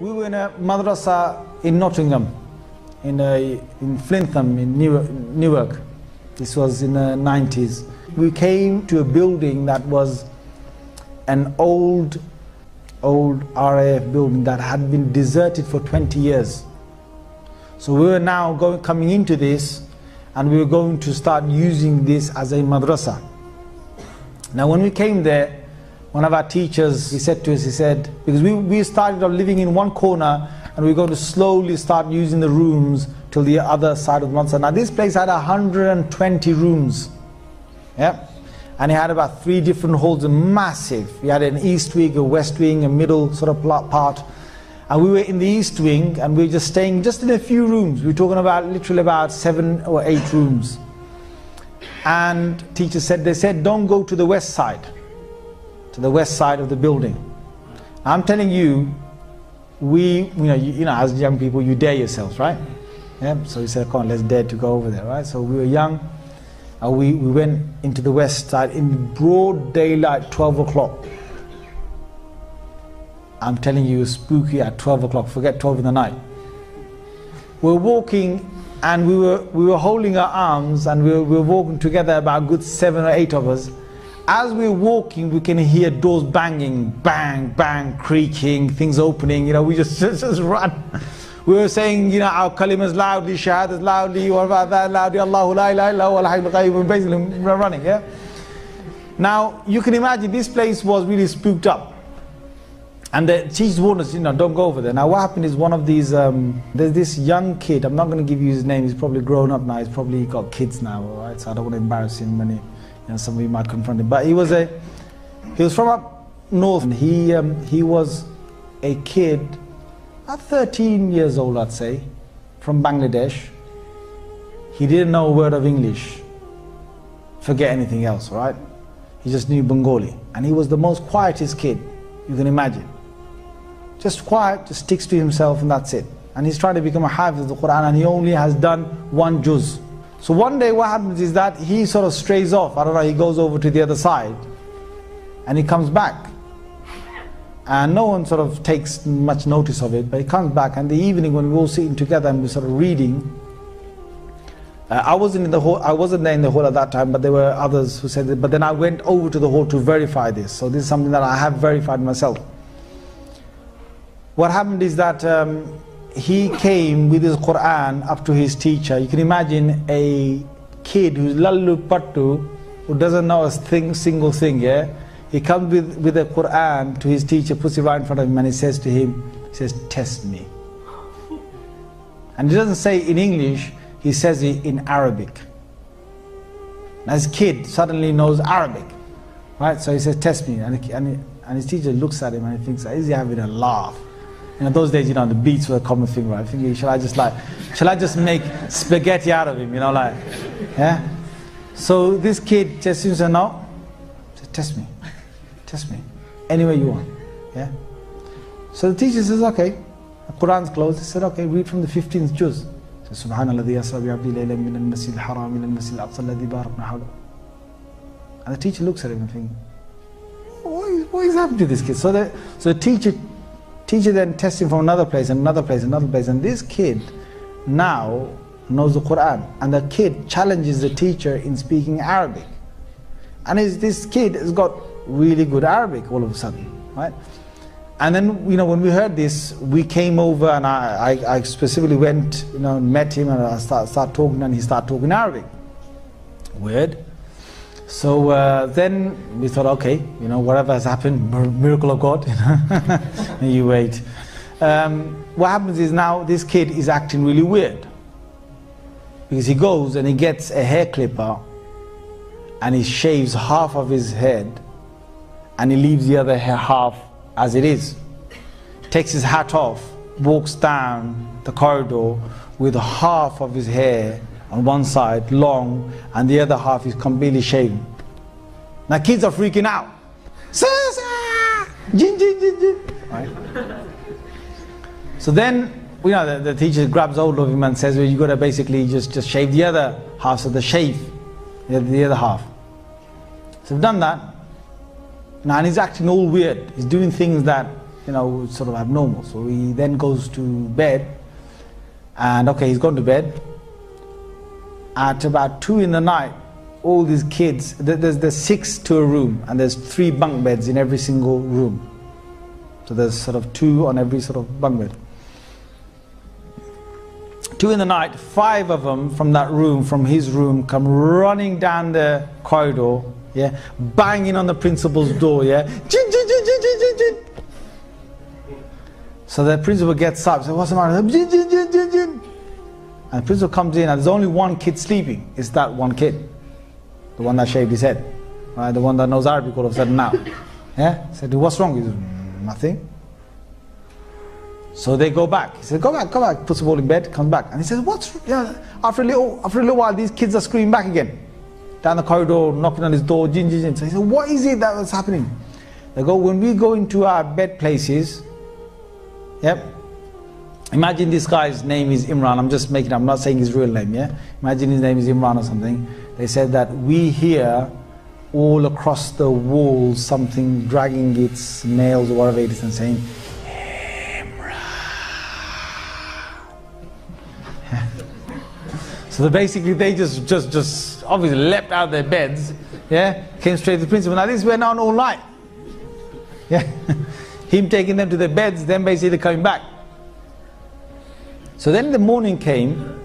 We were in a madrasa in Nottingham, in Flintham, in Newark. This was in the 90s. We came to a building that was an old RAF building that had been deserted for 20 years. So we were now coming into this, and we were going to start using this as a madrasa. Now when we came there, one of our teachers, he said to us, he said, because we started off living in one corner, and we're going to slowly start using the rooms till the other side of the madrasa. Now this place had 120 rooms, yeah, and it had about 3 different halls, massive. We had an east wing, a west wing, a middle sort of part, and we were in the east wing, and we were just staying just in a few rooms. We were talking about literally about 7 or 8 rooms. And teachers said, they said, don't go to the west side, to the west side of the building. I'm telling you, you know, as young people, you dare yourselves, right? Yeah. So we said, come on, let's dare to go over there, right? So we were young, and we went into the west side in broad daylight, 12 o'clock. I'm telling you, spooky at 12 o'clock. Forget 12 in the night. We're walking, and we were holding our arms, and we were walking together, about a good 7 or 8 of us. As we're walking, we can hear doors banging, bang, bang, creaking, things opening. You know, we just run. We were saying, you know, our kalimas loudly, shahadas loudly, what about that loudly, Allahu la ilaha illa huwa al-hayyul qayyum, basically running, yeah? Now, you can imagine this place was really spooked up. And the teachers warned us, you know, don't go over there. Now what happened is one of these, there's this young kid, I'm not going to give you his name, he's probably grown up now, he's probably got kids now, all right? So I don't want to embarrass him when you know, some of you might confront him. But he was from up north, and he was a kid, about 13 years old, I'd say, from Bangladesh. He didn't know a word of English. Forget anything else, right? He just knew Bengali. And he was the most quietest kid you can imagine. Just quiet, just sticks to himself, and that's it. And he's trying to become a hafiz of the Quran, and he only has done 1 juz. So one day what happens is that he sort of strays off, I don't know, he goes over to the other side, and he comes back. And no one sort of takes much notice of it, but he comes back, and the evening when we're all sitting together and we're sort of reading, I wasn't there in the hall at that time, but there were others who said it, but then I went over to the hall to verify this. So this is something that I have verified myself. What happened is that he came with his Quran up to his teacher. You can imagine a kid who's lallu pattu, who doesn't know a single thing, yeah? He comes with the Quran to his teacher, puts it right in front of him, and he says to him, he says, test me. And he doesn't say in English, he says it in Arabic. And his kid suddenly knows Arabic, right? So he says, test me. And his teacher looks at him and he thinks, is he having a laugh? You know, those days, you know, the beats were a common thing, right? Thinking, shall I just make spaghetti out of him, you know, like, yeah? So this kid just seems to know, test me, any way you want, yeah? So the teacher says, okay, the Quran's closed. He said, okay, read from the 15th juz. Subhanalladhi asra bi'abdi laylan min al-masjid al-haram ila al-masjid al-aqsa alladhi barakna hawla. And the teacher looks at him and thinks, what is happening to this kid? So the teacher then tests him from another place, and this kid now knows the Quran, and the kid challenges the teacher in speaking Arabic. And this kid has got really good Arabic all of a sudden, right? And then, you know, when we heard this, we came over, and I specifically went, you know, met him, and I started talking, and he started talking Arabic. Weird. So then we thought, okay, you know, whatever has happened, miracle of God, you know, you wait. What happens is now this kid is acting really weird, because he goes and he gets a hair clipper, and he shaves half of his head, and he leaves the other half as it is. Takes his hat off, walks down the corridor with half of his hair on one side long, and the other half is completely shaven. Now kids are freaking out. Jinn, jinn, jinn, jinn. Right? So then, you know, the teacher grabs hold of him and says, well, you got to basically just shave the other half, so the shave the other half. So we've done that. Now, and he's acting all weird. He's doing things that sort of abnormal. So he then goes to bed, and okay, he's gone to bed. At about 2 in the night, all these kids, there's 6 to a room, and there's 3 bunk beds in every single room. So there's sort of 2 on every sort of bunk bed. 2 in the night, 5 of them from that room, from his room, come running down the corridor, yeah, banging on the principal's door, yeah. Jinn, jinn, jinn, jinn, jinn, jinn. So the principal gets up, says, "What's the matter?" Jinn, jinn, jinn, jinn, jinn. And the principal comes in, and there's only one kid sleeping. It's that one kid, the one that shaved his head, right? The one that knows Arabic all of a sudden now. Yeah? He said, "What's wrong?" He said, "Nothing." So they go back. He said, go back. Puts the ball in bed, comes back. And he says, after a little while, these kids are screaming back again. Down the corridor, knocking on his door, jinn, jinn, jinn. So he said, "What is it that was happening?" They go, "When we go into our bed places," yep. Imagine this guy's name is Imran. I'm just making it up. I'm not saying his real name, yeah? Imagine his name is Imran or something. They said that we hear all across the wall something dragging its nails or whatever it is and saying, so basically they just obviously leapt out of their beds, yeah, came straight to the principal. Now this went on all night, yeah, him taking them to their beds, then basically coming back. So then the morning came,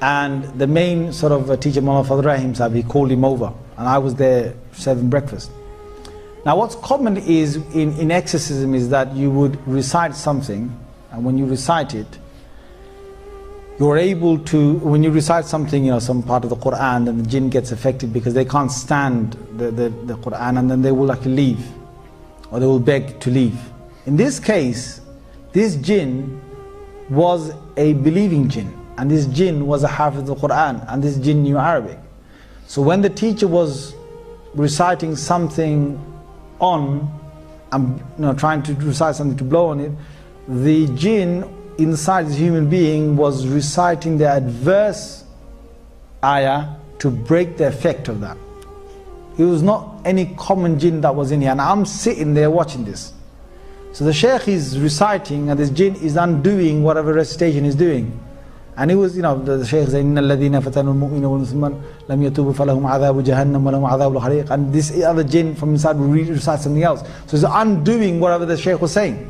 and the main sort of teacher, Mullah Fadl Rahim Sahib, he called him over, and I was there serving breakfast. Now what's common is in exorcism is that you would recite something, and when you recite it, you're able to, when you recite something, some part of the Quran, then the jinn gets affected because they can't stand the Quran, and then they will actually leave, or they will beg to leave. In this case, this jinn was a believing jinn, and this jinn was a hafiz of the Quran, and this jinn knew Arabic. So when the teacher was reciting something on, and trying to recite something to blow on it, the jinn inside this human being was reciting the adverse ayah to break the effect of that. It was not any common jinn that was in here, and I'm sitting there watching this. So the shaykh is reciting, and this jinn is undoing whatever recitation he's doing. And it was, the shaykh saying, إِنَّ الَّذِينَ فَتَنُوا الْمُؤْمِنَ وَالْمُسْلِمَانَ لَمْ يَتُوبُوا فَلَهُمْ عَذَابُ جَهَنَّمَ وَلَهُمْ عَذَابُ الْحَرِيقِ. And this other jinn from inside will recite something else. So it's undoing whatever the shaykh was saying.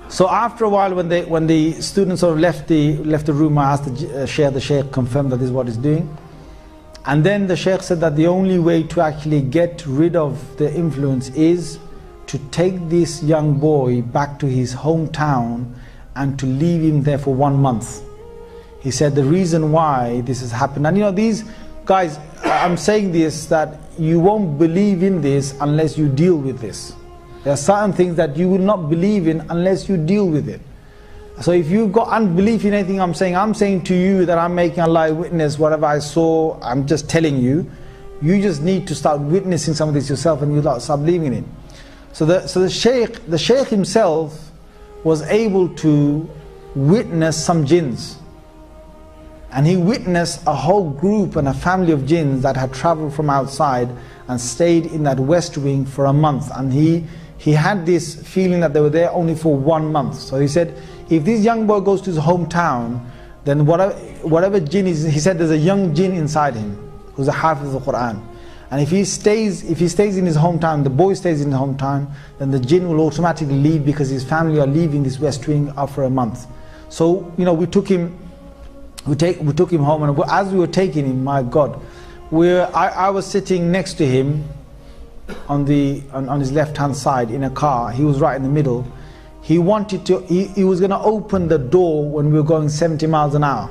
So after a while, when the students sort of left the room, I asked the shaykh confirmed that this is what he's doing. And then the shaykh said that the only way to actually get rid of the influence is to take this young boy back to his hometown and to leave him there for 1 month. He said the reason why this has happened, and these guys, I'm saying this, that you won't believe in this unless you deal with this. There are certain things that you will not believe in unless you deal with it. So if you've got unbelief in anything I'm saying to you that I'm making Allah witness, whatever I saw, I'm just telling you. You just need to start witnessing some of this yourself, and you'll start believing in it. So the shaykh himself was able to witness some jinns, and he witnessed a whole group and a family of jinns that had traveled from outside and stayed in that west wing for a month, and he had this feeling that they were there only for 1 month. So he said, if this young boy goes to his hometown, then whatever jinn is, he said there's a young jinn inside him who's a hafiz of the Quran. And if he stays in his hometown, the boy stays in his hometown, then the jinn will automatically leave because his family are leaving this west wing after a month. So we took him home, and as we were taking him, my God, I was sitting next to him on his left hand side in a car. He was right in the middle. He wanted to, he was going to open the door when we were going 70 miles an hour.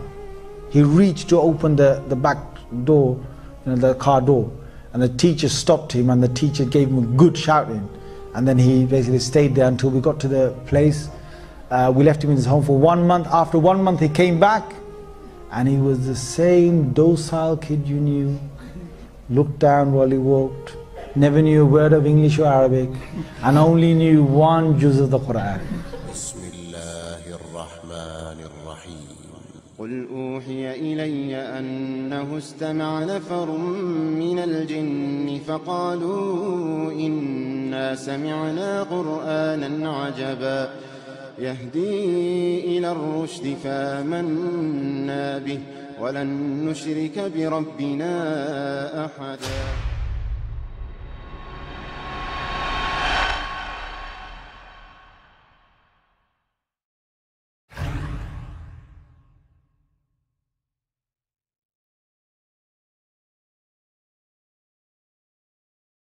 He reached to open the back door, the car door. And the teacher stopped him, and the teacher gave him a good shouting. And then he basically stayed there until we got to the place. We left him in his home for 1 month. After 1 month he came back, and he was the same docile kid you knew. Looked down while he walked. Never knew a word of English or Arabic, and only knew 1 juz of the Quran. قل أوحي إلي أنه استمع نفر من الجن فقالوا إنا سمعنا قرآنا عجبا يهدي إلى الرشد فآمنا به ولن نشرك بربنا أحدا.